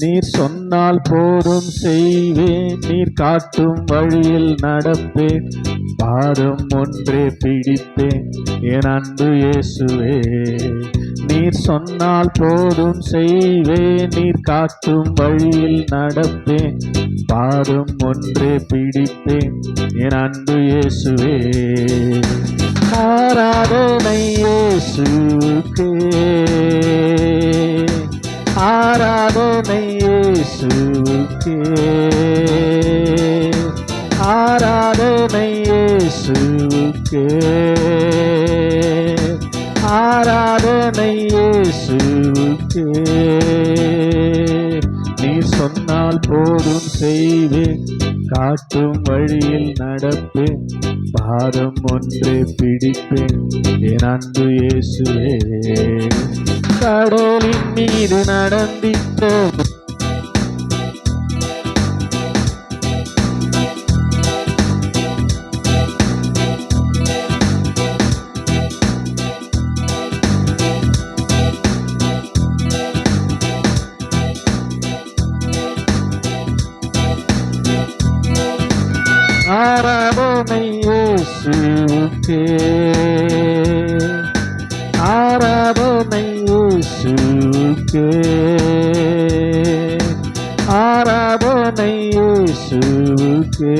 நீர் சொன்னால் போதும் செய்வேன், நீர் காட்டும் வழியில் நடப்பேன், பாதம் ஒன்றே பிடிப்பேன் என் அன்பு இயேசுவே. நீர் சொன்னால் போதும் செய்வேன், நீர் காட்டும் வழியில் நடப்பேன், பாதம் ஒன்றே பிடிப்பேன் என் அன்பு இயேசுவே. ஆராதனை இயேசுவுக்கே, ஆராதனை இயேசுவுக்கே, ஆராதனை இயேசுவுக்கே, ஆராதனை இயேசுவுக்கே. நீர் சொன்னால் போதும் செய்வேன், காட்டும் வழியில் நடப்பேன், பாதம் ஒன்றே பிடிப்பேன் என் அன்பு இயேசுவே. கடலின் மீது நடந்திட்டோம், ஆராதனை இயேசுவுக்கே, ஆராதனை இயேசுவுக்கே, ஆராதனை இயேசுவுக்கே.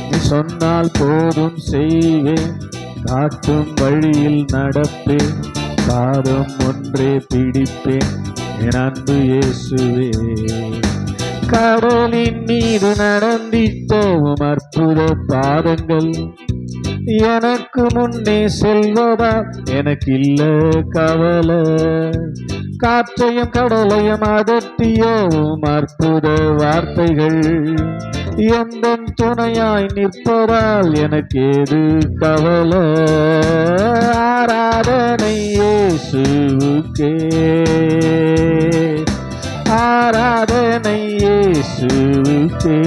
நீ சொன்னால் போதும் செய்வேன், காட்டும் வழியில் நடப்பேன், பாதம் ஒன்றே பிடிப்பேன் என் அன்பு இயேசுவே. கடலின் மீது நடந்திட்டோம் அற்புத பாதங்கள், எனக்கு முன்னே செல்வதா எனக்கு இல்ல கவலை, காற்றையும் கடலையும் அதட்டியோம் அற்புத வார்த்தைகள், எந்த துணையாய் நிற்பதால் எனக்கு ஏது கவலை. ஆராதனை இயேசுவுக்கே, ஆராதனை இயேசுவுக்கே,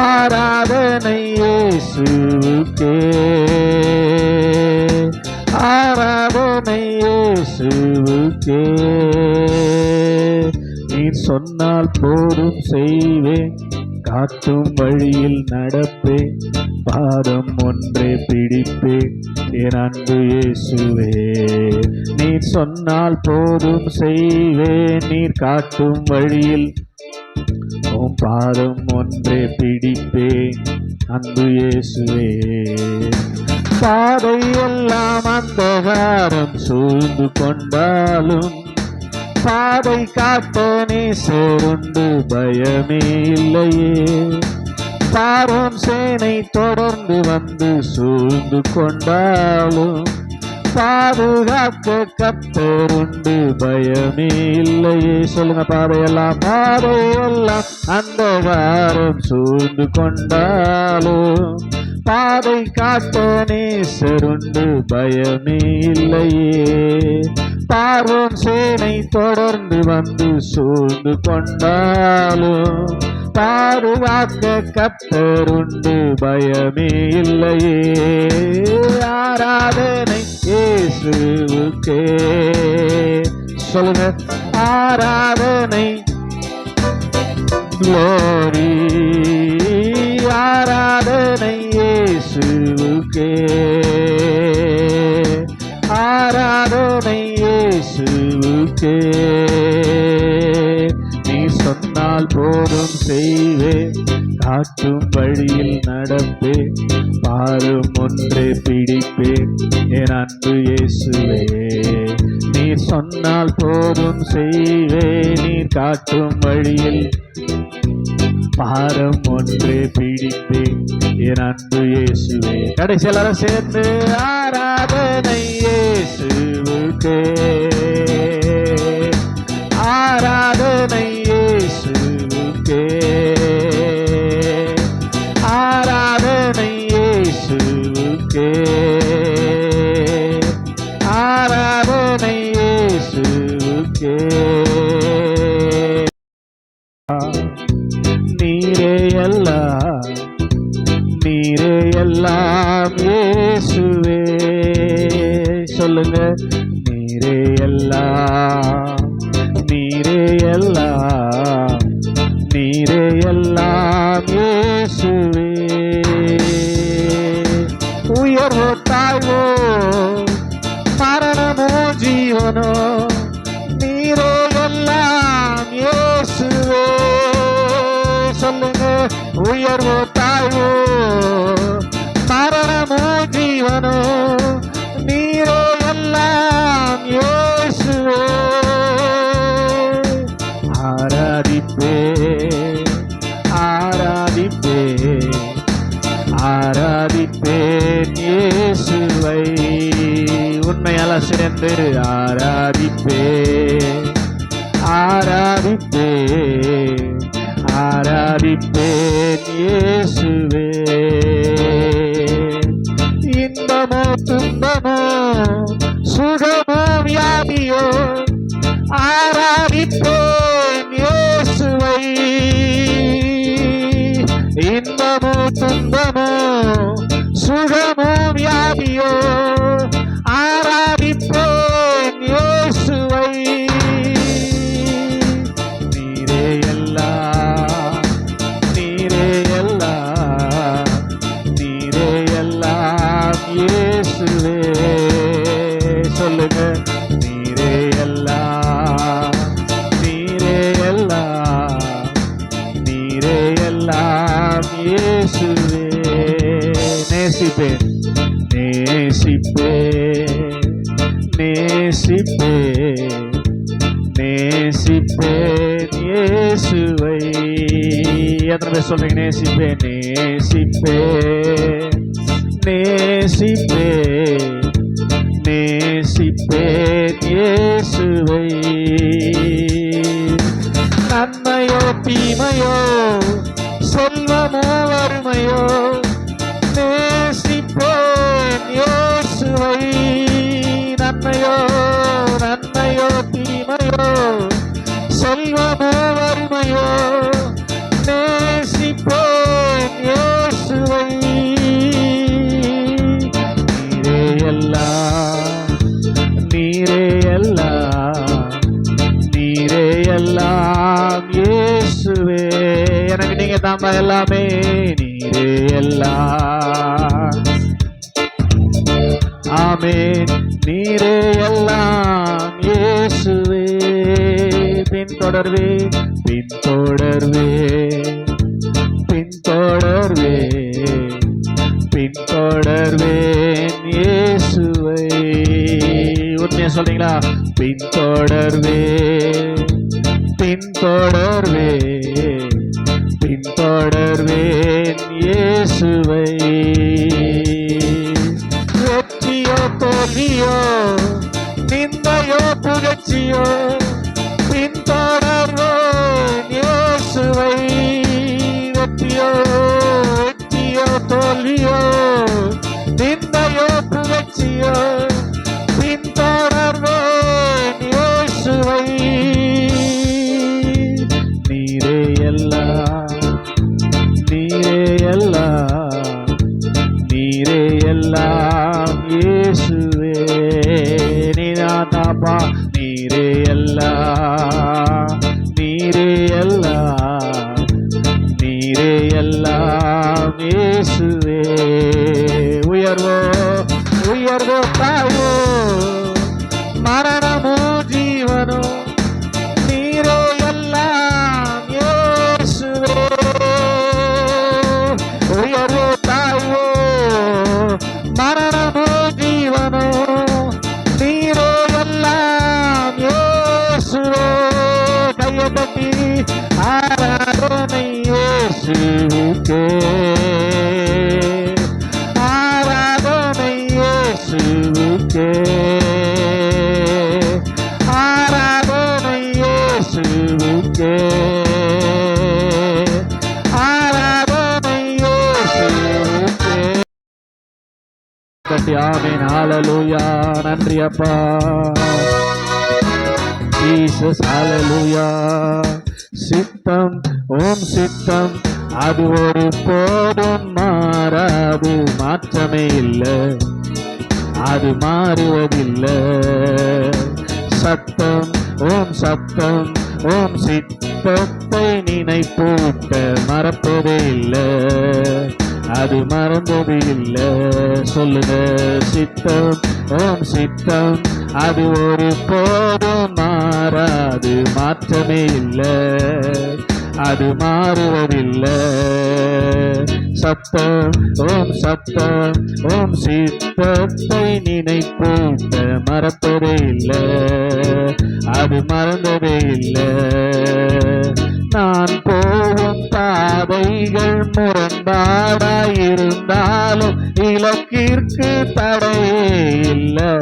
ஆராதனை இயேசுவுக்கே, ஆராதனை இயேசுவுக்கே. நீர் சொன்னால் போதும் செய்வேன், காட்டும் வழியில் நடப்பேன், பாதம் ஒன்றே பிடிப்பேன் என் அன்பு இயேசுவே. நீர் சொன்னால் போதும் செய்வேன், நீர் காட்டும் வழியில் உம் பாதம் ஒன்றே பிடிப்பேன் அன்பு இயேசுவே. பாதை எல்லாம் அந்தகாரம் சூழ்ந்து கொண்டாலும், பாதை காட்ட நேசருண்டு பயமே இல்லையே, பாரோன் சேனை தொடர்ந்து வந்து சூழ்ந்து கொண்டாலும், பாதுகாக்க கர்த்தருண்டு பயமே இல்லையே. சொல்லுங்க, பாதையெல்லாம் பாதையெல்லாம் அந்தகாரம் சூழ்ந்து கொண்டாலும், பாதை காட்ட நேசருண்டு பயமே இல்லையே, பார்வோன் சேனை தொடர்ந்து வந்து சூழ்ந்து கொண்டாலும், பாதுகாக்க கர்த்தருண்டு பயமே இல்லையே. ஆராதனை இயேசுவுக்கே, சொல்லுங்க, ஆராதனை glory, ஆராதனை இயேசுவுக்கே, ஆராதனை இயேசுவுக்கே. நீ சொன்னால் போதும் செய்வேன், காட்டும் வழியில் நடப்பேன், பாதம் ஒன்றே பிடிப்பேன் என் அன்பு இயேசுவே. நீர் சொன்னால் போதும் செய்வேன், நீர் காட்டும் வழியில் பாதம் ஒன்றே பிடிப்பேன் என் அன்பு இயேசுவே. கடைசி எல்லாரும் சேர்ந்து ஆராதனை இயேசுவுக்கே, ஆராதனை இயேசுவுக்கே, ஆராதனை இயேசுவுக்கே, ஆராதனை இயேசுவுக்கே. நீரே எல்லாம், நீரே எல்லாம் இயேசுவே. சொல்லுங்க, நீரே உயர்வோ தாழ்வோ மரணமோ ஜீவனோ நீரே எல்லாம் இயேசுவே. ஆராதிப்பே ஆராதிப்பே ஆராதிப்பேன் இயேசுவை. உண்மையால சிறந்து ஆராதிப்பே ஆராதிப்பே ஆராதிப்பேன் இயேசுவே. இன்பமோ துன்பமோ சுகமோ வியாதியோ ஆராதிப்பேன் இயேசுவை. இன்பமோ துன்பமோ சுகமோ வியாதியோ ஆராதிப்பேன் இயேசுவை. நீரே எல்லாம் நீரே எல்லாம் நீரே எல்லாம் இயேசுவே. சொல்லுங்க, நீரே எல்லாம் நீரே எல்லாம் நீரே எல்லாம் இயேசுவே. நேசிப்பேன் நேசிப்பேன் நேசிப்பேன் நேசிப்பேன் இயேசுவை. எத்தனை பேர் சொல்றீங்க? நேசிப்பேன் நேசிப்பேன் நேசிப்பேன் நேசிப்பேன் இயேசுவை. நன்மையோ தீமையோ செல்வமோ வறுமையோ நேசிப்பேன் இயேசுவை. நன்மையோ நன்மையோ தீமையோ செல்வமோ வறுமையோ நேசிப்பேன் இயேசுவை. நீரே எல்லாம் நீரே எல்லாம் நீரே எல்லாம் இயேசுவே. எனக்கு நீங்க தாம்பா எல்லாமே. நீரே எல்லாம் ஆமென். நீரே எல்லாம் இயேசுவே. பின்தொடர்வே பின்தொடர்வே பின்தொடர்வே பின்தொடர்வேன் இயேசுவை. உண்மையா சொல்றீங்களா? பின்தொடர்வே பின்தொடர்வே பின்தொடர்வேன் இயேசுவை. வெற்றியோ தோல்வியோ நிந்தையோ புகழ்ச்சியோ பின்தொடர்வேன் இயேசுவை. வெற்றியோ வெற்றியோ தோல்வியோ நிந்தையோ புகழ்ச்சியோ பின்தொடர்வேன் இயேசுவை. நீரே எல்லாம் நீரே எல்லாம் நீரே எல்லாம் இயேசுவே. நீதாப்பா. நீரே எல்லாம் நீரே எல்லாம் நீரே எல்லாம் இயேசுவே. உயர்வோ உயர்வோ தாழ்வோ மரணமோ ஜீவனோ நீரே எல்லாம் இயேசுவே. உயர்வோ தாழ்வோ மரணமோ ஜீவனோ நீரே எல்லாம் இயேசுவே. கையை தட்டி ஆராதனை இயேசுவுக்கே ஆராதனை இயேசுவுக்கே ஆராதனை இயேசுவுக்கே ஆராதனை இயேசுவுக்கே. தட்டி ஆமென். ஹல்லேலூயா. நன்றி அப்பா ஜீசஸ். ஹல்லேலூயா. சித்தம் உம் சித்தம் அது ஒரு போதும் மாறாது. மாற்றமே இல்லை, அது மாறுவதில்லை. சத்தம் உம் சத்தம் உம் சித்தத்தை நினைப்பூட்ட மறப்பதே இல்லை, அது மறந்தது இல்லை. சொல்லுங்க, சித்தம் உம் சித்தம் அது ஒரு போதும் மாறாது. மாற்றமே இல்லை, அது மாறுவதில்லை. சத்தம் ஓம் சத்தம் ஓம் சித்தத்தை நினைப்பூட்ட மறப்பதே இல்லை, அது மறந்ததே இல்லை. நான் போகும் பாதைகள் முரண்பாடாயிருந்தாலும் இலக்கிற்கு தடையே இல்லை.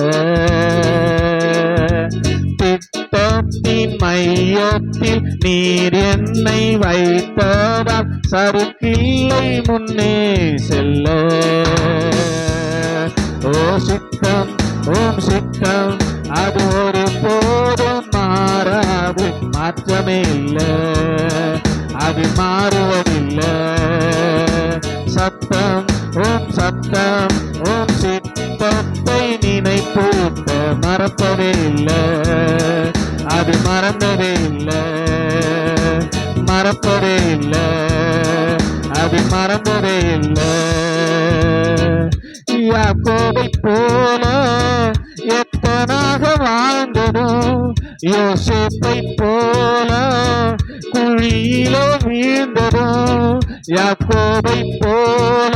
திட்டத்தின் மையத்தில் நீர் என்னை வைத்ததால் சறுக்கில்லை முன்னே செல்ல. ஓ சித்தம் ஓம் சித்தம் அது ஒரு போதும் மாறாது, மாற்றமே இல்லை, அது மாறுவதில்லை. சத்தம் ஓம் சத்தம் ஓம் சித்தத்தை நினைப்பூட்ட மறப்பதே இல்லை, அது மறந்ததே இல்லை, மறப்பதே இல்லை, அது மறந்ததே இல்லை. யாக்கோபை போல எத்தனாக வாழ்ந்ததும், யோசேப்பை போல குழியிலே வீழ்ந்ததும், யாக்கோபை போல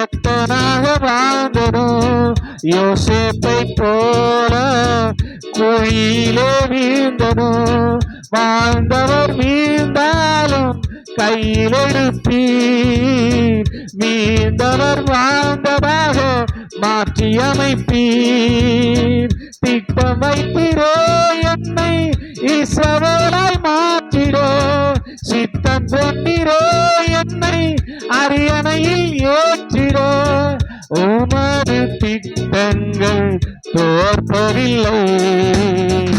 எத்தனாக வாழ்ந்ததும், யோசேப்பை போல குழியிலே வீழ்ந்ததும், வாழ்ந்தவர் வீழ்ந்தாலும் கையில் எடுப்பீர், வீழ்ந்தவர் வாழ்ந்ததாக மாற்றி அமைப்பீர். திட்டம் வைத்திரோ என்னை இஸ்ரவேலாய் மாற்றிடோ, சித்தம் கொண்டிரோ என்னை அரியணையில் ஏற்றிடோ. உமது திட்டங்கள் தோற்பதில்லை.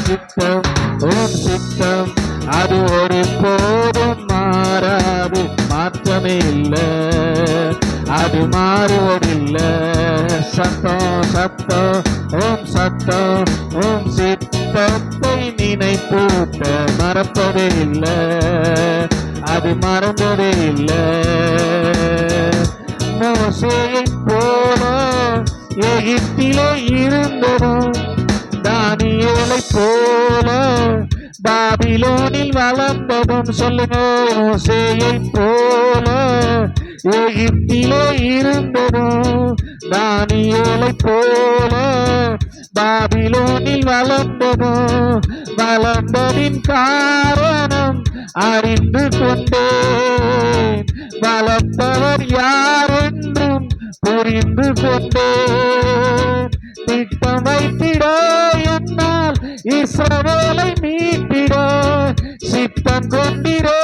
சித்தம் ஓம் சித்தம் அது ஒரு போதும் மாறாது, மாற்றமே இல்லை, அது மாறுவதில்லை. சத்தம் சத்தம் ஓம் சத்தம் ஓம் சித்தத்தை நினைப்பூட்ட மறப்பதே இல்லை, அது மறந்ததே இல்லை. மோசேயை போல எகிப்திலே இருந்ததும், தானியேலை போல பாபிலோனில் வளர்ந்ததும். சொல்லுங்க, மோசேயை போல எகிப்திலே இருந்ததும், தானியேலை போல பாபிலோனில் வளர்ந்ததும். வளர்ந்ததின் காரணம் அறிந்து கொண்டேன், வளர்த்தவர் யார் என்றும் புரிந்து கொண்டேன். திட்டம் வைத்திட என்னால் இஸ்ரவேலை மீட்டிட, சித்தம் கொண்டிரோ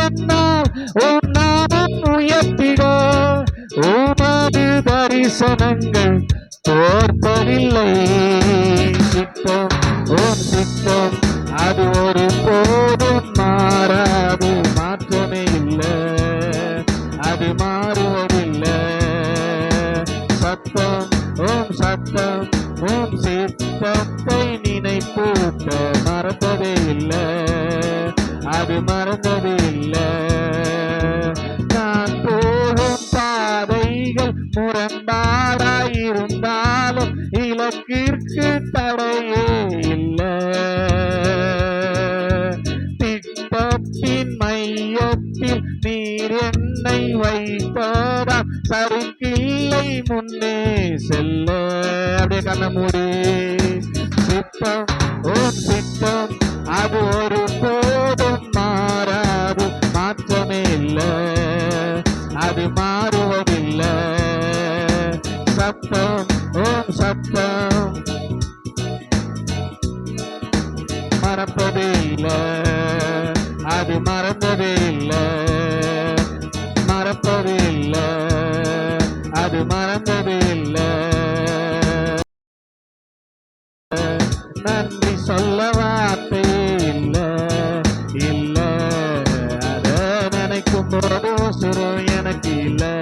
என்னால் உன் நாமம் உயர்த்திட. உமது தரிசனங்கள் தோற்பதில்லை. சித்தம் ஓம் சித்தம் அது ஒரு போதும் மாறாது, மாற்றமே இல்லை, அது மாறுவதில்லை. சத்தம் ஓம் சத்தம் ஓம் சித்தத்தை நினைப்பூட்ட மறந்ததே இல்லை, அது மறந்ததே இல்லை. நான் போகும் பாதைகள் முரண்பாடாயிருந்தாலும் இலக்கிற்கு தடையே இல்லை. திட்டத்தின் மையத்தில் நீர் என்னை வைத்ததால் சறுக்கில்லை முன்னே செல்ல. அப்படியே கண்ண மூடி. சித்தம் ஓம் சித்தம் அது ஒரு போதும் மாறாது, மாற்றமே இல்லை, அது மாறுவதில்லை. சத்தம் ஓம் சத்தம் மறப்பதே இல்லை, அது மறந்ததே இல்லை, மறப்பதே இல்லை, அது மறந்ததே இல்லை. நன்றி சொல்ல வார்த்தை இல்லை, இல்லை, அதை நினைக்கும் போது சுரம் எனக்கு இல்லை.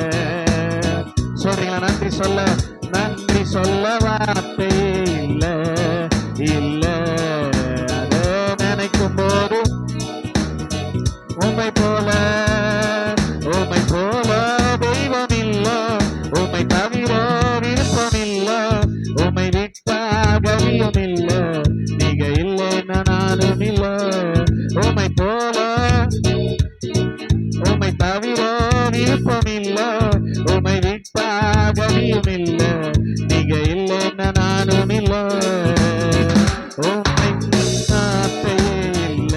சொல்றீங்களா? நன்றி சொல்ல, நன்றி சொல்ல வார்த்தை இல்லை, இல்லை, அதை நினைக்கும் போது. உம்மை போல உம்மை போல தெய்வம் இல்லை, உம்மை தவிர விருப்பம் இல்லை, உம்மை விட்டா கவியம் இல்லை, நீங்க இல்லைன்னா நானும் இல்லை. உம்மை போல விருப்பமில்ல, உமை விட்டா கதியும் இல்ல, நீங்க இல்லைன்னா நானும் இல்ல. உமை வார்த்தையே இல்ல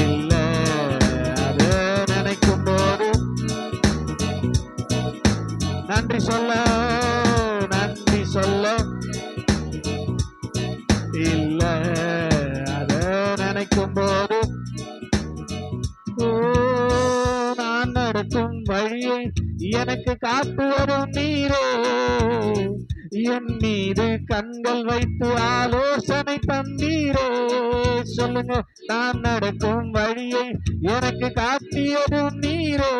இல்ல, அது நினைக்கும் போது நன்றி சொல்ல நன்றி சொல்ல இல்ல, அத நினைக்கும் போது நான் நடக்கும் வழியை எனக்கு காட்டுவதும் நீரே, என் மீது கண்கள் வைத்து ஆலோசனை தந்தீரே. சொல்லுங்க, நான் நடக்கும் வழியை எனக்கு காட்டியதும் நீரே,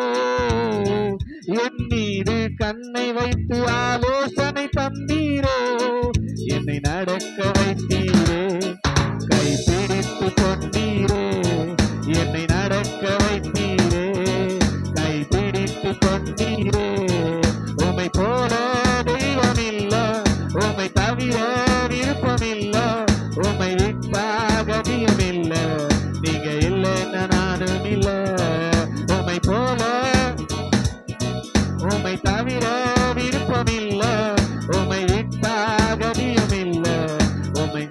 என் மீது கண்ணை வைத்து ஆலோசனை தந்தீரே. என்னை நடக்க வைத்தீரே, கைப்பிடித்து கொண்டீரே, என்னை நடக்க வைத்தீரே, கைப்பிடித்து கொண்டீரே. உமை போல தெய்வம் இல்ல, உமை தவிர விருப்பமில்ல, உமை விட்டா கதியும் இல்ல, நீங்க இல்லைன்னா நானும் இல்ல. உமை போல உமை தவிர விருப்பமில்ல, உமை விட்டா கதியும் இல்ல, உமை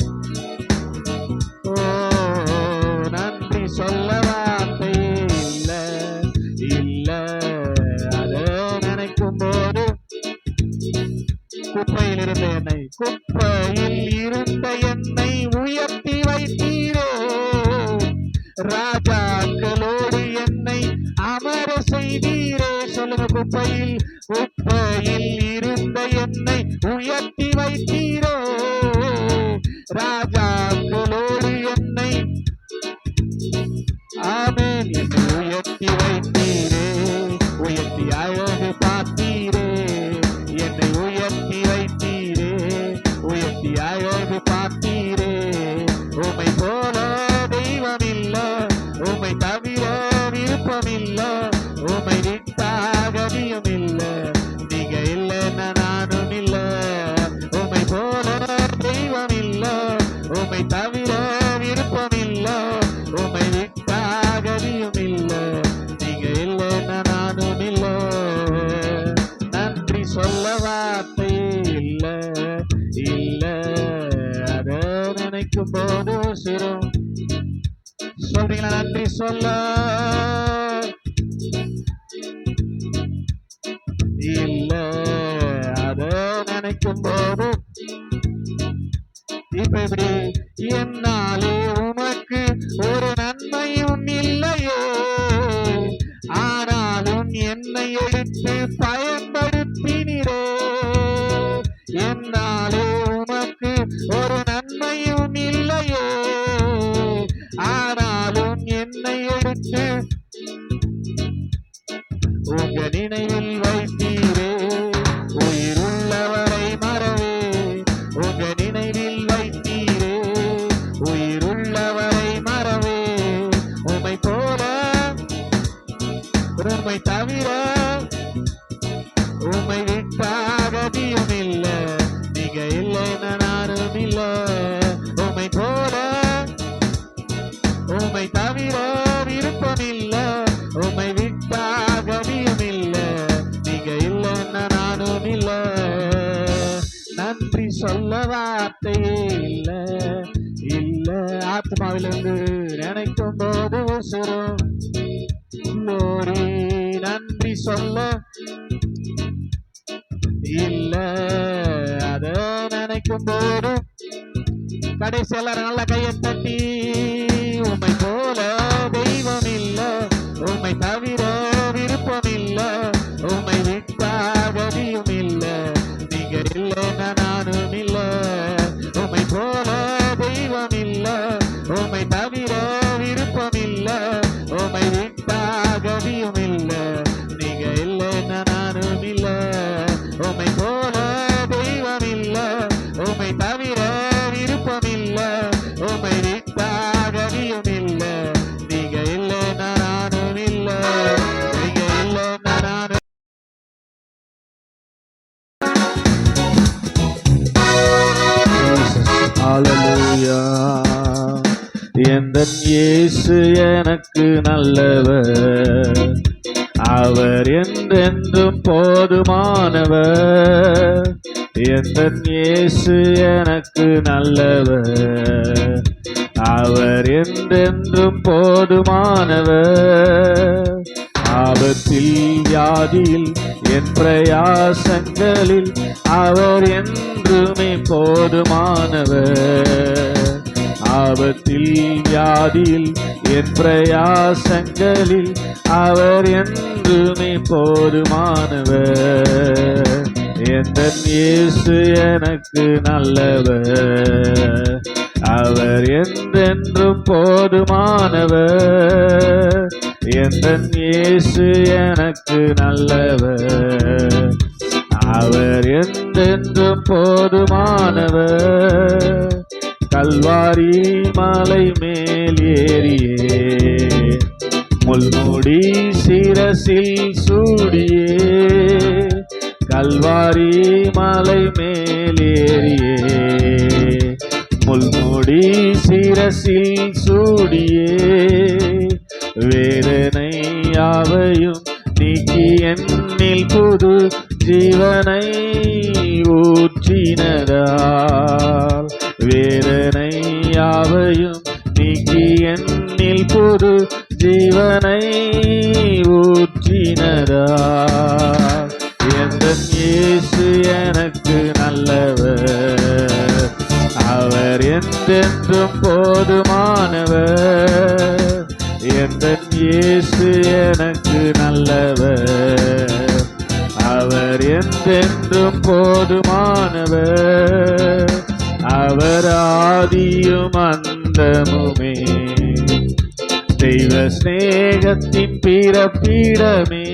நன்றி சொல்ல வார்த்தை இல்ல இல்ல, அத நினைக்கும் போது குப்பையில் இருந்த என்னை உயர்த்தி வைத்தீரோ, ராஜாக்களோடு என்னை அமர செய்தீரே. சொல்லுங்க, குப்பையில் இருந்த என்னை உயர்த்தி வைத்தீரோ, ராஜாக்களோடு என்னை ஆமென் என்னை உயர்த்தி வைத்தீரே, உயர்த்தி அழகு பார்த்தீரே, என்னை உயர்த்தி வைத்தீரே, உயர்த்தி அழகு பார்த்தீரே. உமை போல தெய்வம் இல்ல, உமை தவிர விருப்பமில்ல, உமை விட்டா கதியும் இல்ல, நீங்க இல்லைன்னா நானும் இல்ல. உமை போல தெய்வம் இல்ல, உமை தவிர விருப்பமில்ல, உமை விட்டா கதியும் இல்ல, நீங்க இல்லைன்னா நானும் இல்ல. நன்றி சொல்ல வார்த்தை இல்ல இல்ல, அத நினைக்கும் போது சிறும் சொல்றீங்களா? நன்றி சொல்ல இல்ல, அத நினைக்கும் போது இப்ப எப்படி என்னாலே உமக்கு ஒரு நன்மையும் இல்லையோ, ஆனாலும் என்னை எடுத்து பயன்படுத்தினீரே. என்னாலே உமக்கு ஒரு நன்மையும் இல்லையோ, ஆனாலும் என்னை எடுத்து உங்க நினைவில் வைத்தீரே. உயிருள்ளவரை மறவே, உங்க நினைவில் வைத்தீரே, உயிருள்ளவரை மறவே. உமை போல உமை தவிர உமை விட்டா கதியும் இல்ல, நீங்க இல்லைன்னா நானும் இல்ல. உமை போல உமை தவிர விருப்பமில்ல, உமை விட்டா கதியும் இல்ல, நீங்க இல்லைன்னா நானும் இல்ல. நன்றி சொல்ல வார்த்தையே இல்ல இல்ல, ஆத்மாவிலிருந்து நினைக்கும் போது உசுரும் லோரி. நன்றி சொல்ல இல்ல, அத நினைக்கும் போது கடைசி எல்லாரும் நல்ல கையை தட்டி, உமை போல தெய்வம் இல்ல, உமை தவிர விருப்பம் இல்ல, உமை விட்டா கதியும் இல்ல, நீங்க இல்லைன்னா நானும் இல்ல. உமை போல தெய்வம் இல்ல, உமை தவிர விருப்பம் இல்ல, உமை விட்டா கதியும் இல்ல, நீங்க இல்லைன்னா நானும் இல்ல. உமை போல தெய்வம் இல்ல, உமை தவிர விருப்பம் இல்ல, உமை விட்டா கதியும் இல்ல, நீங்க இல்லைன்னா நானும் இல்ல. நீங்க இல்லைன்னா நானும். ஹல்லேலூயா. எந்தன் இயேசு எனக்கு நல்லவர், அவர் என்றென்றும் போதுமானவர். எந்தன் இயேசு எனக்கு நல்லவர். அவர் என்றென்றும் போதுமானவர். ஆபத்தில் வியாதியில் என் பிரயாசங்களில் அவர் என்றுமே போதுமானவர். ஆபத்தில் வியாதியில் என் பிரயாசங்களில் அவர் என்றுமே போதுமானவர். எந்தன் இயேசு எனக்கு நல்லவர். அவர் என்றென்றும் போதுமானவர். எந்தன் இயேசு எனக்கு நல்லவர். அவர் என்றென்றும் போதுமானவர். கல்வாரி மலை மேல் ஏறியே முள்முடி சிரசில் சூடியே. கல்வாரி மலை மேல் ஏறியே முள்முடி சிரசில் சூடியே. வேதனை யாவையும் நீக்கி என்னில் புது ஜீவனை ஊற்றினதால். வேதனை யாவையும் நீக்கி என்னில் புது ஜீவனை ஊற்றினதால். எந்தன் இயேசு எனக்கு நல்லவர். அவர் என்றென்றும் போதுமானவர். எந்தன் இயேசு எனக்கு நல்லவர். அவர் என்றென்றும் போதுமானவர். அவர் ஆதியும் அந்தமுமே தெய்வ ஸ்நேகத்தின் பிறப்பிடமே.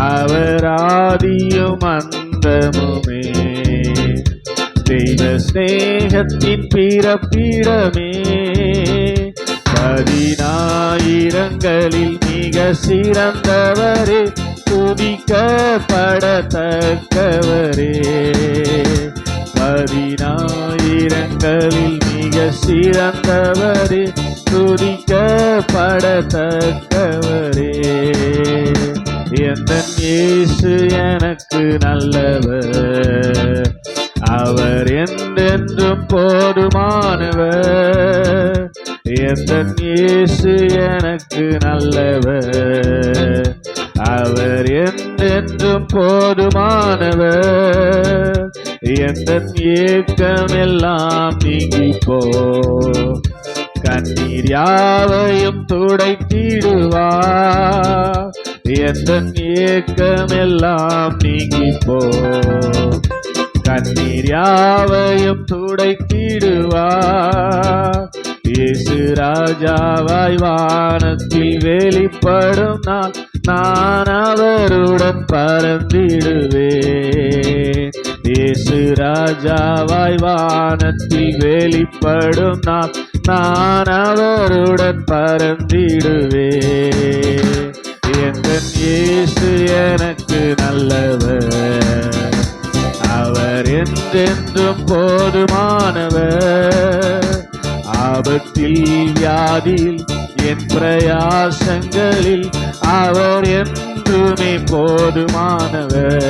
அவர் ஆதியும் அந்தமுமே தெய்வ ஸ்நேகத்தின் பிறப்பிடமே. பதினாயிரங்களில் மிக சிறந்தவரே, துதிக்கப்படத்தக்கவரே. பதினாயிரங்களில் மிக சிறந்தவரே, துதிக்கப்படத்தக்கவரே. எந்தன் இயேசு எனக்கு நல்லவர். அவர் என்றென்றும் போதுமானவர். எந்தன் இயேசு எனக்கு நல்லவர். அவர் என்றென்றும் போதுமானவர். எந்தன் ஏக்கமெல்லாம் நீங்கிப்போ கண்ணீர் யாவையும் துடைத்திடுவார். எந்தன் ஏக்கமெல்லாம் நீங்கிப்போ கண்ணீர் யாவையும் துடைத்திடுவார். இயேசு ராஜாவாய் வானத்தில் வெளிப்படும் நாள் நான் அவருடன் பறந்திடுவேன். இயேசு ராஜாவாய் வானத்தில் வெளிப்படும் நாள் நான் அவருடன் பறந்திடுவேன். எந்தன் இயேசு எனக்கு நல்லவர். அவர் என்றென்றும் போதுமானவர். ஆபத்தில் வியாதியில் என் பிரயாசங்களில் அவர் என்றுமே போதுமானவர்.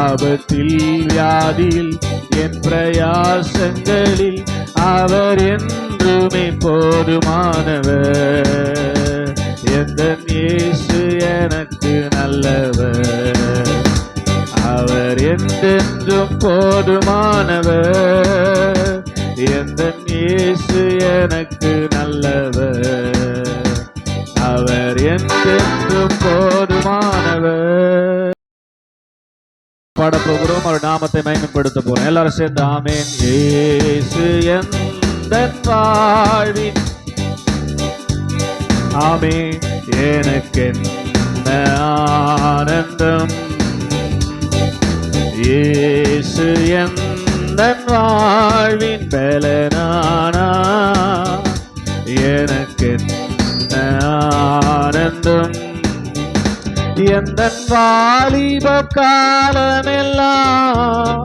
ஆபத்தில் வியாதியில் என் பிரயாசங்களில் அவர் என்றுமே போதுமானவர். எந்தன் இயேசு எனக்கு நல்லவர். அவர் என்றென்றும் போதுமானவர். எந்தன் இயேசு எனக்கு நல்லவர். அவர் என்றென்றும் போதுமானவர். பாடப்போகிறோம். அவர் நாமத்தை மகிமைப்படுத்த போறோம். எல்லாரும் சேர்ந்து ஆமென். இயேசு எந்தன் வாழ்வின் ஆமென். எனக்கென்ன ஆனந்தம். இயேசு எந்தன் வாழ்வின் பலனானா. எனக்கென்ன ஆனந்தம். எந்தன் வாலிப காலமெல்லாம்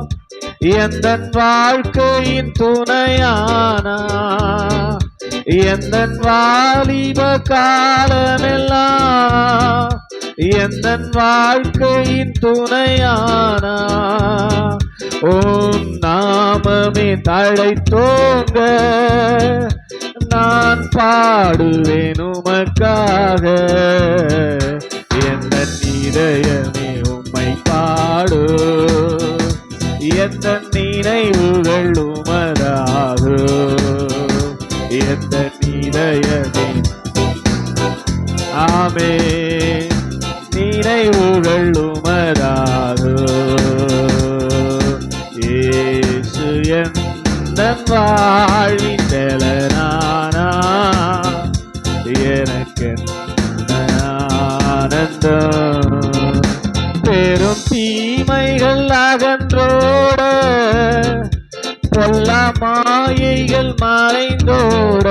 எந்தன் வாழ்க்கையின் துணையானா. எந்தன் வாலிப காலமெல்லாம் எந்தன் வாழ்க்கையின் துணையானா உன் நாமமே தழைத்தோங்க நான் பாடுவேன் உமக்காக எந்தன் இதயமே உம்மை பாடு எந்தன் நினைவுகள் உமதாகு எந்தன் இதயமே ஆமென் நினைவுகள் உமதாகு இயேசு எந்தன் வாழ்வின் பலனானா எனக்கென்ன ஆனந்தம் பெரும் தீமைகள் அகன்றோட பொல்லா மாயைகள் மறைந்தோட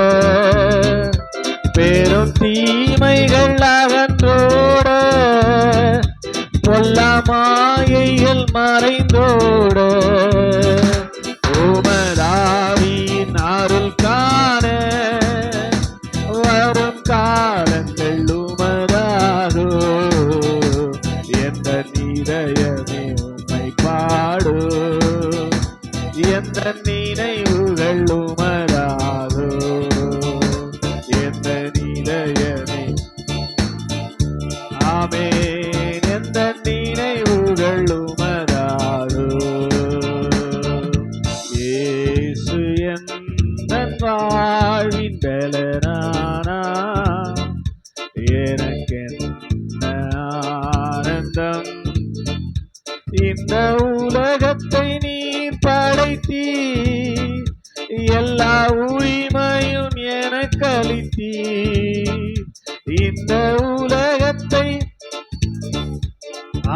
பெரும் தீமைகள் அகன்றோட பொல்லா மாயைகள் மறைந்தோட உமதாவியின் அருள் காண வரும் காலங்கள் உமதாகோ எந்த இதயமே உம்மை பாடு எந்த நினைவுகள் உமதாகோ எந்த இதயமே ஆமென் எந்த நினைவுகள் உமதாகோ இயேசு எந்தன் வாழ்வின் பலனானா எனக்கென்ன ஆனந்தம் இந்த உலகத்தை நீர் படைத்தீ எல்லா உரிமையும் எனக்கு அளித்தீ இந்த உலகத்தை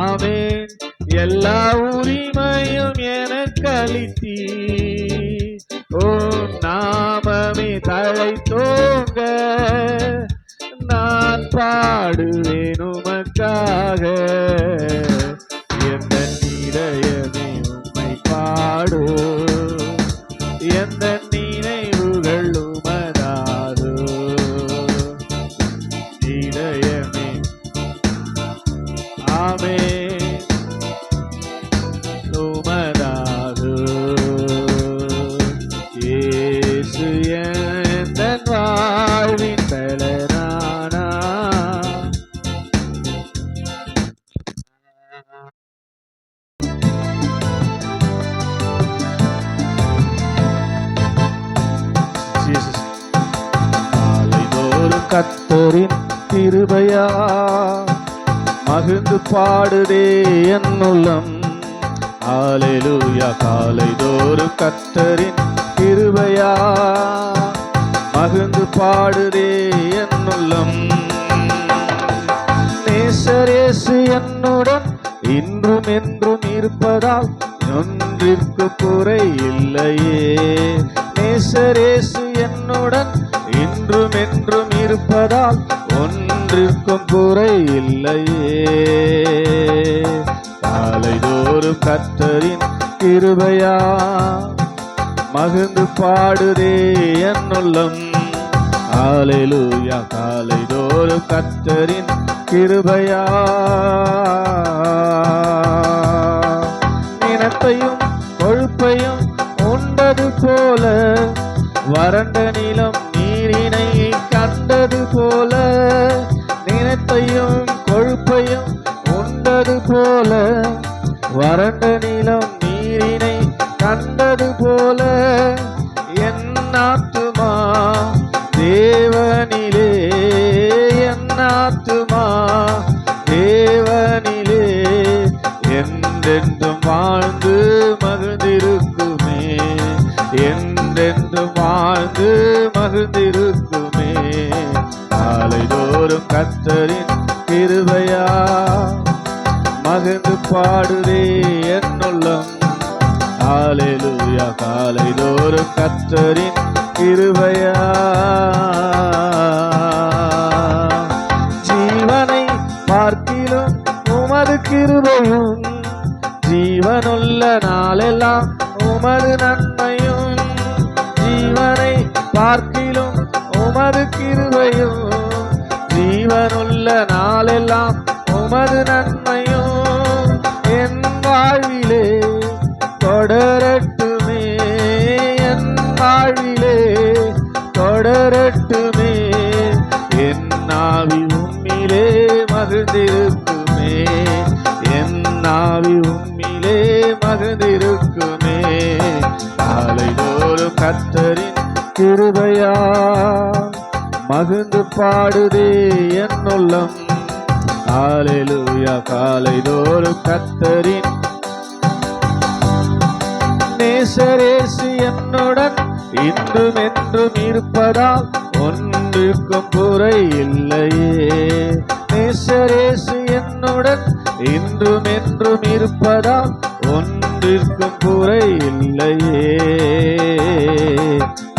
ஆமென் எல்லா உரிமையும் எனக்கு அளித்தீ ஓ நாமமே தழைத்தோங்க நான் பாடுவேன் உமக்காக எந்த இதயமே உம்மை பாடு எந்த நினைவுகள் உமதாது இதயமே ஆமென் உமதாது இயேசு எந்தன் வாழ்வின் பலனானா காலைதோறும் கர்த்தரின் கிருபையா மகிழ்ந்து பாடுதே என் உள்ளம் அல்லேலூயா காலைதோறும் கர்த்தரின் கிருபையா மகிழ்ந்து பாடுதே என் உள்ளம் நேசரேசு என்னுடன் இன்றும் என்றும் இருப்பதால் ஒன்றிற்கு குறை இல்லையே நேசரேசு என்னுடன் இன்றும் என்றும் இருப்பதால் ஒன்றிற்கும் குறை இல்லையே காலைதோறும் கர்த்தரின் கிருபையா மகிழ்ந்து பாடுதே என் உள்ளம் அல்லேலூயா காலைதோறும் கர்த்தரின் கிருபையா நிலத்தையும் கொழுப்பையும் உண்டது போல வறண்ட நிலம் நீரினை கண்டது போல நிலத்தையும் கொழுப்பையும் உண்டது போல வறண்ட நிலம் நீரினை கண்டது போல என் ஆத்துமா தேவனிலே என் ஆத்துமா தேவனிலே என்றென்றும் வாழ்ந்து மகிழ்ந்திருக்குமே என்றென்றும் வாழ்ந்து மகிழ்ந்திருக்குமே காலைதோறும் கர்த்தரின் கிருபையா மகிழ்ந்து பாடுதே என் உள்ளம் அல்லேலூயா காலைதோறும் கர்த்தரின் கிருபையா ஜீவனை பார்க்கிலும் உமது கிருபையும் ஜீவனுள்ள நாளெல்லாம் உமது நன்மையும் ஜீவனை பார்க்கிலும் உமது கிருபையும் ஜீவனுள்ள நாளெல்லாம் உமது நன்மையும் என் வாழ்விலே தொடரட்டுமே, என் வாழ்விலே தொடரட்டுமே. என் ஆவி உம்மிலே மகிழ்ந்திருக்குமே, என் ஆவி உம்மிலே மகிழ்ந்திருக்குமே. காலைதோறும் கர்த்தரின் கிருபையா மகிழ்ந்து பாடுதே என் உள்ளம். ஹல்லேலூயா. காலைதோறும் கர்த்தரின் நேசரேசு என்னுடன் இன்றும் என்றும் இருப்பதால் ஒன்றுக்கும் குறை இல்லையே. நேசரேசு என்னுடன் இன்றும் என்றும் இருப்பதால் ஒன்றிற்கும் குறை இல்லையே.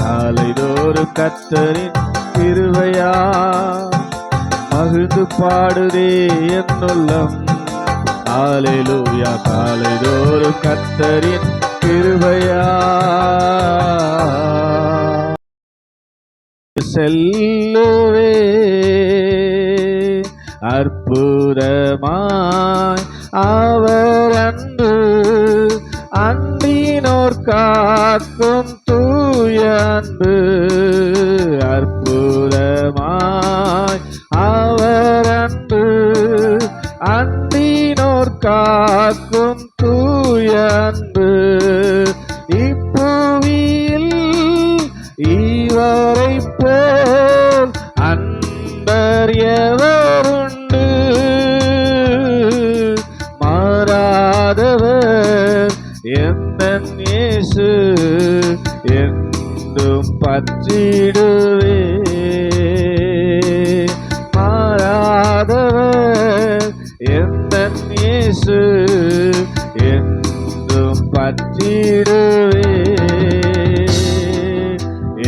காலைதோறும் கர்த்தரின் கிருபையா மகிழ்ந்து பாடுதே என் உள்ளம். ஹல்லேலூயா. காலைதோறும் கர்த்தரின் கிருபையா செல்லுவே அற்புதமாய் அவர் அன்பு அன்பினோர் காக்கும் தூய அன்பு. அற்புதமாய் அவர் அன்பு அன்பினோர் காக்கும் தூய அன்பு. இப்புவியில் இவரை போல் அன்பர் எவருண்டு? மாறாதவர் எந்தன் இயேசு என்றும் பற்றிடுவே. மாறாதவர் எந்தன் இயேசு என்றும் பற்றிடுவே.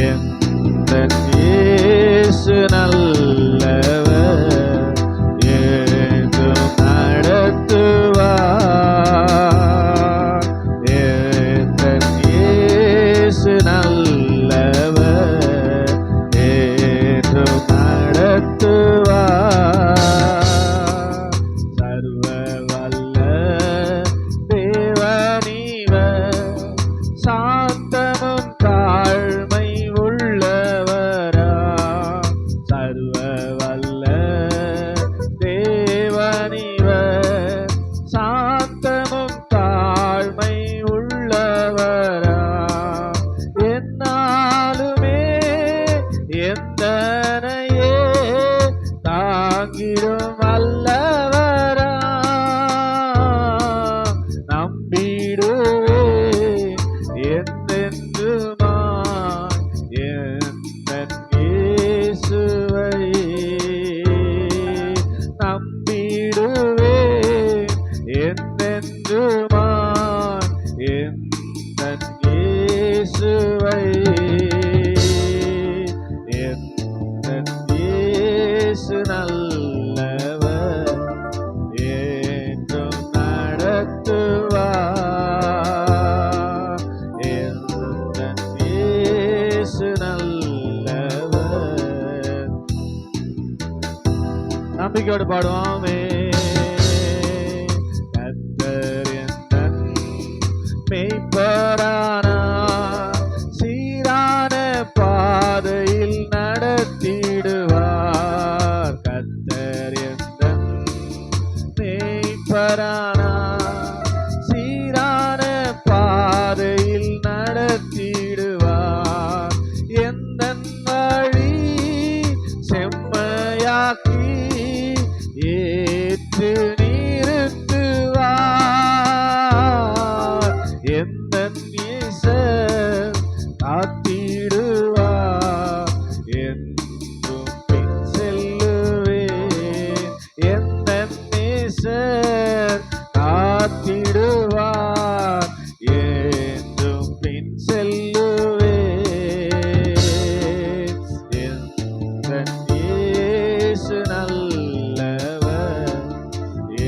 எந்தன் இயேசு நல்லவர் என்றும் நடத்துவார். எந்தன் இயேசு நல்லவர் என்றும் நடத்துவார். சர்வ வல்ல தேவனிவர் சாந்தமும் தாழ்மை உள்ளவரா. சர்வ வல்ல தேவனிவர் சாந்தமும் தாழ்மை உள்ளவரா. என்னாலுமே எந்தனையே தாங்கிடும் வல்லவரா. நம்பிடுவே என்றென்றுமா எந்தன் இயேசுவை. நம்பிடுவே என்றென்றுமா எந்தன் இயேசுவை. எந்தன் இயேசு நல்லவர் என்றும் நடத்துவார். எந்தன் இயேசு நல்லவர். நம்பிக்கையோடு பாடுவோமே. கர்த்தர் எந்தன் மேய்ப்பரானார், சீரான பாதையில் நடத்திடுவார். கர்த்தர் எந்தன் மேய்ப்பரானார், சீரான பாதையில் நடத்திடுவார். எந்தன் வழி செம்மையாக்கி ஏற்று நிறுத்துவார். எந்தன் நேசர் காத்திடுவார். என்றும் பின் செல்லுவேன். எந்தன் நேசர் காத்திடுவார். என்றும் பின் செல்லுவேன். எந்தன் இயேசு நல்லவர்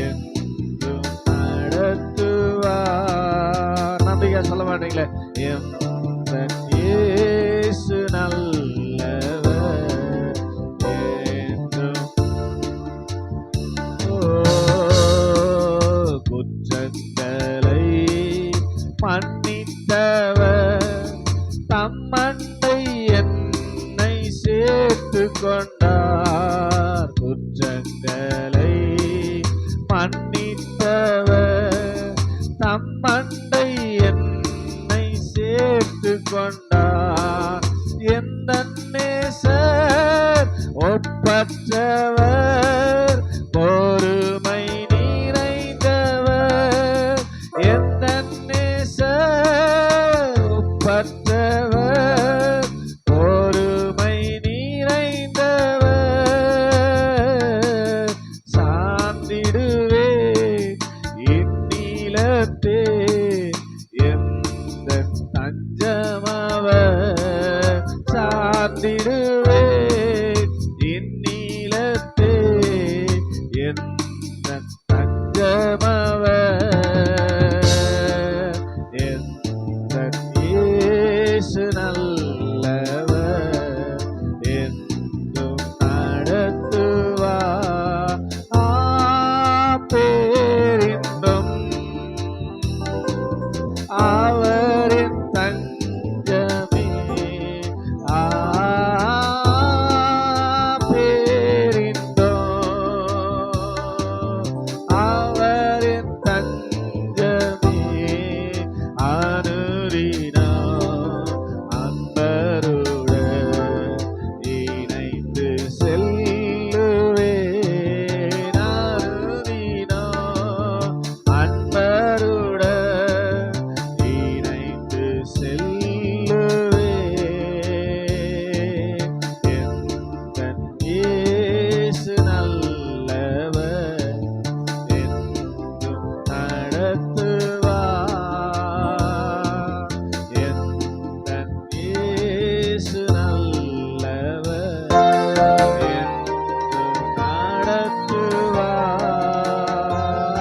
என்றும் நடத்துவார். நம்பிக்கை சொல்ல மாட்டீங்களே. எந்தன் இயேசு நல்லவர் தம்மண்டை என்னை சேர்த்து கொண்டார். எந்த நேசர் ஒப்பற்றவர், பொறுமை நிறைந்தவர். எந்த நேசர் ஒப்பற்றவர், பொறுமை நிறைந்தவர். சார்ந்திடுவே இந்நிலத்தே எந்த தஞ்சமவர். சார்ந்திடுவே இந்நிலத்தே எந்த தஞ்சமவர். எந்த இயேசு நல்லவர், என்றும் நடத்துவார். பேரின்பம் அவரின் தஞ்சமே. பேரின்பம் அவரின் தஞ்சமே. அனுதினம் அன்பருடன் இணைந்து செல்லுவேன். அனுதினம் அன்பருடன் இணைந்து செல்லுவேன். எந்தன் இயேசு நல்லவர், என்றும் நடத்துவார். எந்தன் இயேசு நல்லவர், என்றும் நடத்துவார்.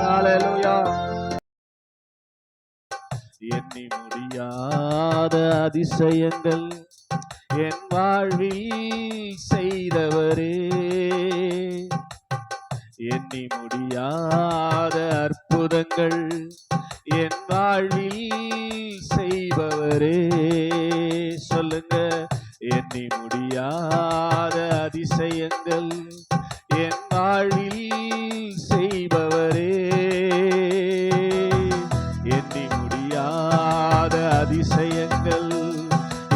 ஹல்லேலூயா. எண்ணி முடியாத அதிசயங்கள் என் வாழ்வில் செய்தவரே, எண்ணி முடியாத அற்புதங்கள் என் வாழ்வில் செய்பவரே. சொல்லுங்க, எண்ணி முடியாத அதிசயங்கள் என் வாழ்வில் செய்பவரே. எண்ணி முடியாத அதிசயங்கள்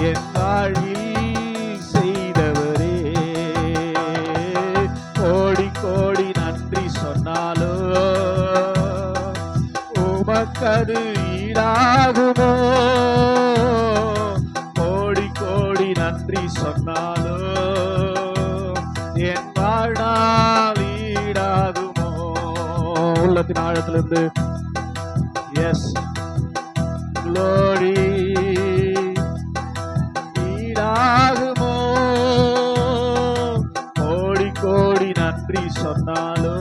என் வாழ்வில் செய்தவரே. கோடி கோடி நன்றி சொன்னாலோ உமக்கது ஈடாகுமோ. கோடி கோடி நன்றி சொன்னாலோ என் வாழ்நாள் ஈடாகுமோ. உள்ளத்தின் ஆழத்திலிருந்து எஸ் glory ஈடாகுமோ. கோடி கோடி நன்றி சொன்னாலோ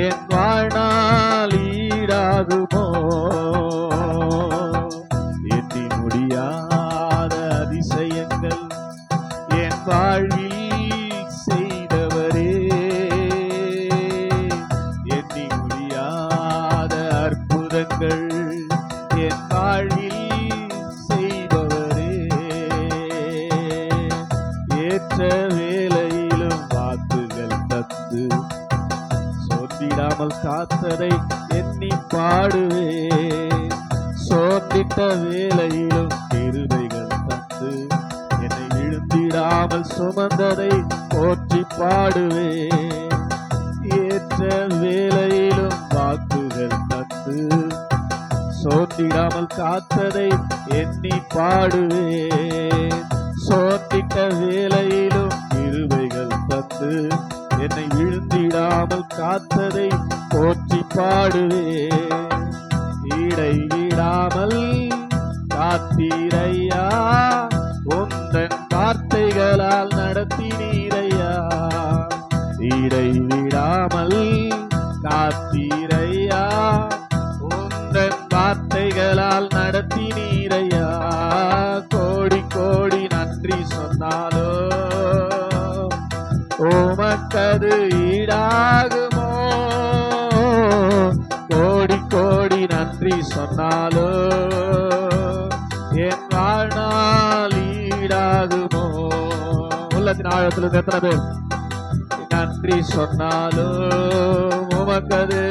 என் வாழ்நாள் ஈடாகுமோ. எண்ணி முடியாத அதிசயங்கள் என் வாழ்வில் செய்தவரே. எண்ணி முடியாத அற்புதங்கள் என் வாழ்வில் செய்பவரே. ஏற்ற வேளையிலும் வாக்குகள் தந்து சோர்ந்திடாமல் காத்ததை எண்ணி பாடுவேன். சோர்ந்திட்ட வேளையிலும் கிருபைகள் தந்து என்னை விழுந்திடாமல் சுமந்ததை போற்றி பாடுவேன். ஏற்ற வேளையிலும் வாக்குகள் தந்து சோர்ந்திடாமல் காத்ததை எண்ணி பாடுவேன். சோர்ந்திட்ட வேளையிலும் கிருபைகள் தந்து என்னை விழுந்திடாமல் காத்ததை போற்றி பாடுவேன். இடைவிடாமல் காத்தீரையா, உந்தன் வார்த்தைகளால் நடத்தினீரையா. இடைவிடாமல் காத்தீரையா, உந்தன் வார்த்தைகளால் நடத்தினீரையா. கோடி கோடி நன்றி சொன்னாலோ உமக்கது ஈடாகுமோ. கோடி கோடி நன்றி சொன்னாலோ என் வாழ்நாள் ஈடாகுமோ. உள்ளத்தின் ஆழத்தில் எத்தனை பேர் நன்றி சொன்னாலும் உமக்கது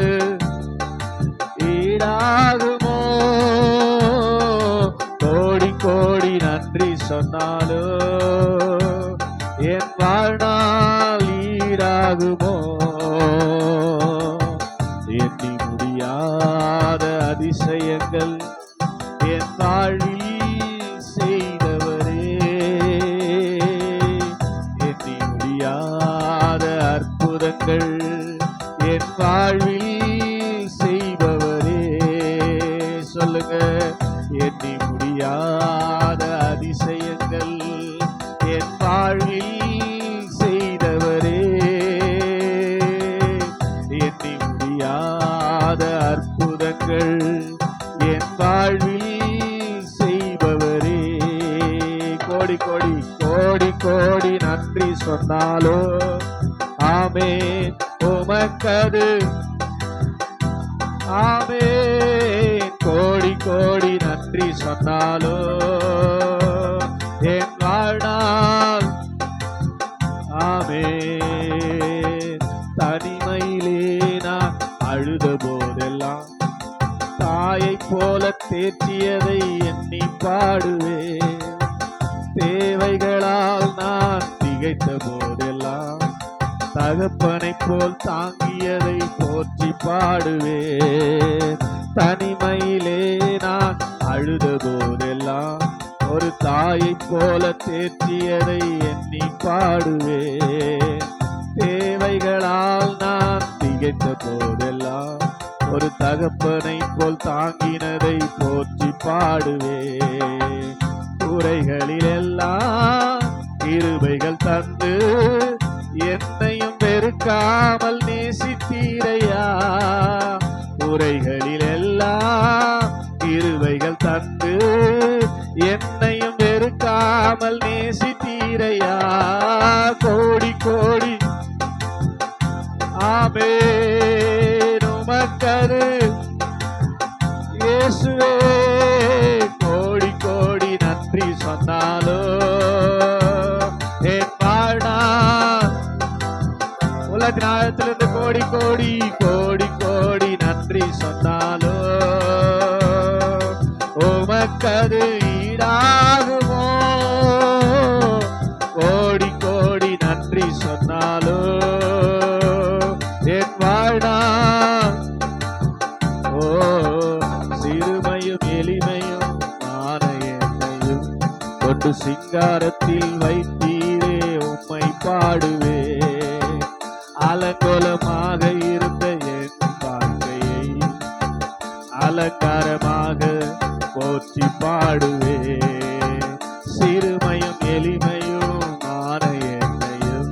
என் வாழ்வில் செய்பவரே. சொல்லுங்க, எண்ணி முடியாத அதிசயங்கள் என் வாழ்வில் செய்தவரே, எண்ணி முடியாத அற்புதங்கள் என் வாழ்வில் செய்பவரே. கோடி கோடி கோடி கோடி நன்றி சொன்னாலோ ஆமென் உமக்கது. ஆமென் கோடி கோடி நன்றி சொன்னாலோ என் வாழ்நாள். ஆமென் தனிமையிலே நான் அழுத போதெல்லாம் தாயை போல தேற்றியதை எண்ணி பாடுவேன். தேவைகளால் நான் திகைத்த போதெல்லாம் தகப்பனை போல் தாங்கியதை போற்றி பாடுவேன். தனிமையிலே நான் அழுத போதெல்லாம் ஒரு தாயை போல தேற்றியதை எண்ணி பாடுவேன். தேவைகளால் நான் திகைத்த போதெல்லாம் ஒரு தகப்பனை போல் தாங்கினதை போற்றி பாடுவேன். குறைகளில் எல்லாம் கிருபைகள் தந்து என்னையும் வெறுக்காமல் நேசித்தீரையா. குறைகளில் எல்லாம் கிருபைகள் தந்து என்னையும் வெறுக்காமல் நேசித்தீரையா. கோடி கோடி ஆமென் உமக்கது இயேசுவே. கோடி கோடி நன்றி சொன்னாலோ என் வாழ்நாள். உலகத்தின் ஆழத்திலிருந்து கோடி கோடி கோடி கோடி நன்றி சொன்னாலோ உமக்கது ஈடாகுமோ. கோடி கோடி நன்றி சொன்னாலோ என் வாழ்நாள். ஓ சிறுமையும் எளிமையும் ஆன என்னையும் கொண்டு சிங்காரத்தில் வைத்தீரே உம்மை பாடுவே. அலங்கோலமாக இருந்த என் வாழ்க்கையை அலங்காரமாக போற்றி பாடுவே. சிறுமையும் எளிமையும் ஆன என்னையும்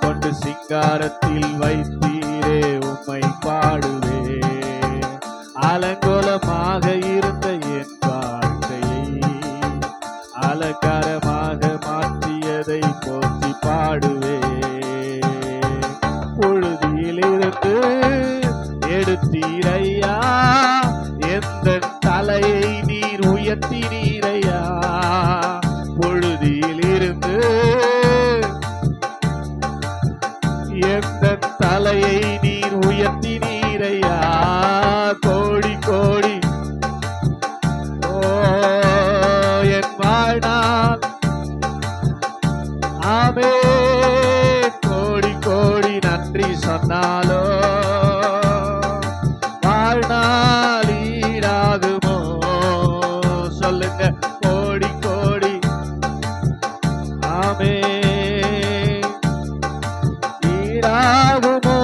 கொண்டு சிங்காரத்தில் வைத்தீரே உம்மை பாடுவே. அலங்கோலமாக இருந்த என் வாழ்க்கையை அலங்காரமாக மாற்றியதை போற்றி பாடுவே. புழுதியிலிருந்து எடுத்தீரையா, எந்த தலையை நீர் உயர்த்தினீரையா. புழுதியிலிருந்து எந்த தலையை நீர் உயர்த்தினீரையா. கோடி கோடி ஓ என் வாழ்நாள். ஆமென் கோடி கோடி நன்றி சொன்னாலோ வாழ்நாள் ஈடாகுமோ. சொல்லுங்க, கோடி கோடி ஆமென் ஈடாகுமோ.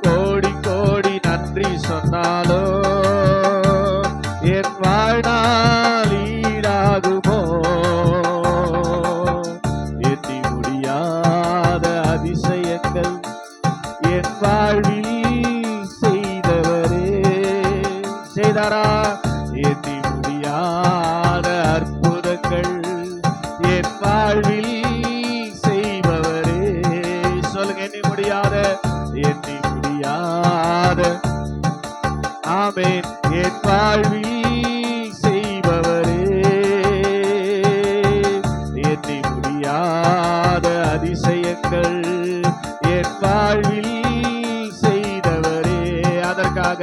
கோடி கோடி நன்றி சொன்னாலோ என் வாழ்நாள் ஈடாகுமோ. எண்ணி முடியாத அதிசயங்கள் என் வாழ்வில் செய்தவரே. செய்தாரா? எண்ணி முடியாத அற்புதங்கள் என் வாழ்வில் செய்பவரே. சொல்லுங்க, எண்ணி முடியாத ஆமென் என் வாழ்வில் செய்பவரே. எண்ணி முடியாத அதிசயங்கள் என் வாழ்வில் செய்தவரே. அதற்காக